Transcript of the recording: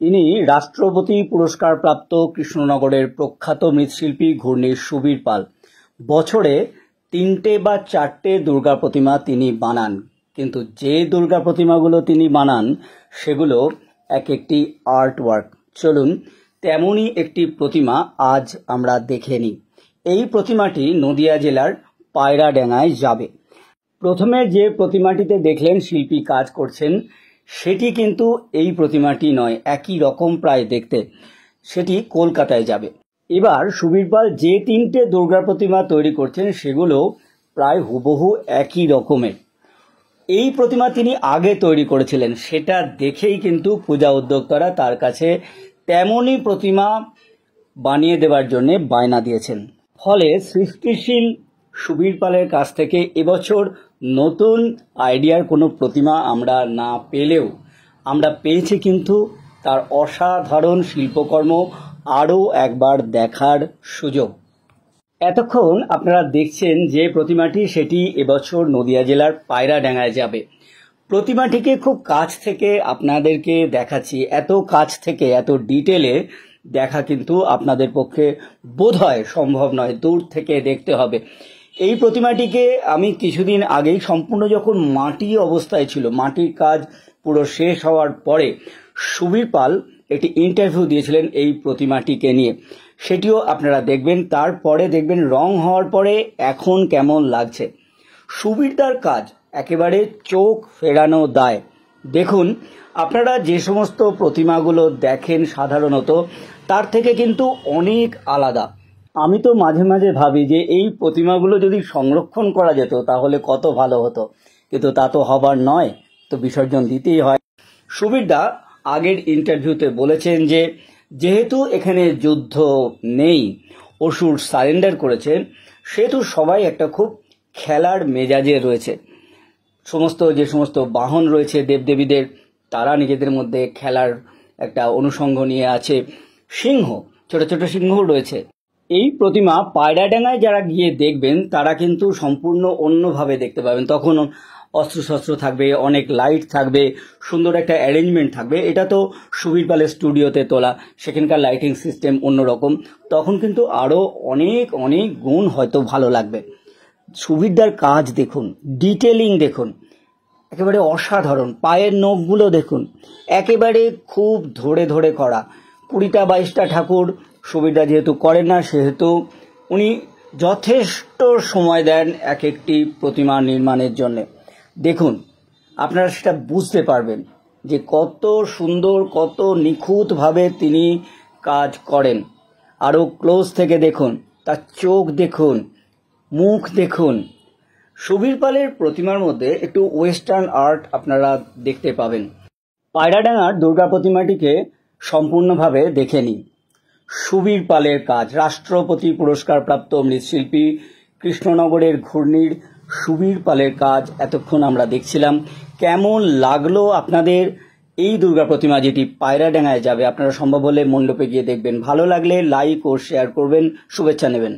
ইনি রাষ্ট্রপতি পুরস্কার প্রাপ্ত কৃষ্ণনগরের প্রখ্যাত মৃৎশিল্পী ঘূর্ণির সুবীর পাল। বছরে 3টে বা 4টে দুর্গা প্রতিমা তিনি বানান, কিন্তু যে দুর্গা প্রতিমাগুলো তিনি বানান সেগুলো এক একটি আর্ট ওয়ার্ক। চলুন তেমনই একটি প্রতিমা আজ আমরা দেখে নিই। এই প্রতিমাটি নদিয়া জেলার পায়রাডাঙ্গায় যাবে। প্রথমে যে প্রতিমাটিতে দেখলেন শিল্পী কাজ করছেন সেটি কিন্তু এই প্রতিমাটি নয়, একই রকম প্রায় দেখতে, সেটি কলকাতায় যাবে। এবার সুবীর পাল যে 3টে দুর্গা প্রতিমা তৈরি করছেন সেগুলো প্রায় হুবহু একই রকমের। এই প্রতিমা তিনি আগে তৈরি করেছিলেন, সেটা দেখেই কিন্তু পূজা উদ্যোক্তারা তার কাছে তেমনই প্রতিমা বানিয়ে দেওয়ার জন্য বায়না দিয়েছেন। ফলে সৃষ্টিশীল সুবীর পালের কাছ থেকে এবছর নতুন আইডিয়ার কোনো প্রতিমা আমরা না পেলেও আমরা পেয়েছি কিন্তু তার অসাধারণ শিল্পকর্ম আরও একবার দেখার সুযোগ। এতক্ষণ আপনারা দেখছেন যে প্রতিমাটি, সেটি এবছর নদিয়া জেলার পায়রাডাঙ্গায় যাবে। প্রতিমাটিকে খুব কাছ থেকে আপনাদেরকে দেখাচ্ছি, এত কাছ থেকে এত ডিটেলে দেখা কিন্তু আপনাদের পক্ষে বোধহয় সম্ভব নয়, দূর থেকে দেখতে হবে। এই প্রতিমাটিকে আমি কিছুদিন আগেই সম্পূর্ণ যখন মাটি অবস্থায় ছিল, মাটির কাজ পুরো শেষ হওয়ার পরে সুবীর পাল একটি ইন্টারভিউ দিয়েছিলেন এই প্রতিমাটিকে নিয়ে, সেটিও আপনারা দেখবেন। তারপরে দেখবেন রং হওয়ার পরে এখন কেমন লাগছে। সুবীরদার কাজ একেবারে চোখ ফেরানো দায়। দেখুন, আপনারা যে সমস্ত প্রতিমাগুলো দেখেন সাধারণত তার থেকে কিন্তু অনেক আলাদা। আমি তো মাঝে মাঝে ভাবি যে এই প্রতিমাগুলো যদি সংরক্ষণ করা যেত তাহলে কত ভালো হতো, কিন্তু তা তো হবার নয়, তো বিসর্জন দিতেই হয়। সুবীরদা আগের ইন্টারভিউতে বলেছেন যে যেহেতু এখানে যুদ্ধ নেই, অসুর সারেন্ডার করেছেন, সেহেতু সবাই একটা খুব খেলার মেজাজে রয়েছে। যে সমস্ত বাহন রয়েছে দেবদেবীদের, তারা নিজেদের মধ্যে খেলার একটা অনুষঙ্গ নিয়ে আছে। সিংহ, ছোট ছোট সিংহ রয়েছে। এই প্রতিমা পায়রাডাঙ্গায় যারা গিয়ে দেখবেন তারা কিন্তু সম্পূর্ণ অন্যভাবে দেখতে পাবেন। তখন অস্ত্রশস্ত্র থাকবে, অনেক লাইট থাকবে, সুন্দর একটা অ্যারেঞ্জমেন্ট থাকবে। এটা তো সুবীর পালের স্টুডিওতে তোলা, সেখানকার লাইটিং সিস্টেম অন্যরকম, তখন কিন্তু আরও অনেক অনেক গুণ হয়তো ভালো লাগবে। সুবীরদার কাজ দেখুন, ডিটেলিং দেখুন, একেবারে অসাধারণ। পায়ের নখগুলো দেখুন, একেবারে খুব ধরে ধরে করা। 20টা 22টা ঠাকুর সুবীরদা যেহেতু করেন না, সেহেতু উনি যথেষ্ট সময় দেন এক একটি প্রতিমা নির্মাণের জন্য। দেখুন, আপনারা সেটা বুঝতে পারবেন যে কত সুন্দর, কত নিখুঁতভাবে তিনি কাজ করেন। আরও ক্লোজ থেকে দেখুন, তার চোখ দেখুন, মুখ দেখুন। সুবীর পালের প্রতিমার মধ্যে একটু ওয়েস্টার্ন আর্ট আপনারা দেখতে পাবেন। পায়রাডাঙ্গার দুর্গা প্রতিমাটিকে সম্পূর্ণভাবে দেখে নিন। সুবীর পালের কাজ, রাষ্ট্রপতি পুরস্কার প্রাপ্ত মৃৎশিল্পী কৃষ্ণনগরের ঘূর্ণির সুবীর পালের কাজ এতক্ষণ আমরা দেখছিলাম। কেমন লাগলো আপনাদের এই দুর্গা প্রতিমা যেটি পায়রাডাঙ্গায় যাবে? আপনারা সম্ভব হলে মণ্ডপে গিয়ে দেখবেন। ভালো লাগলে লাইক ও শেয়ার করবেন, শুভেচ্ছা নেবেন।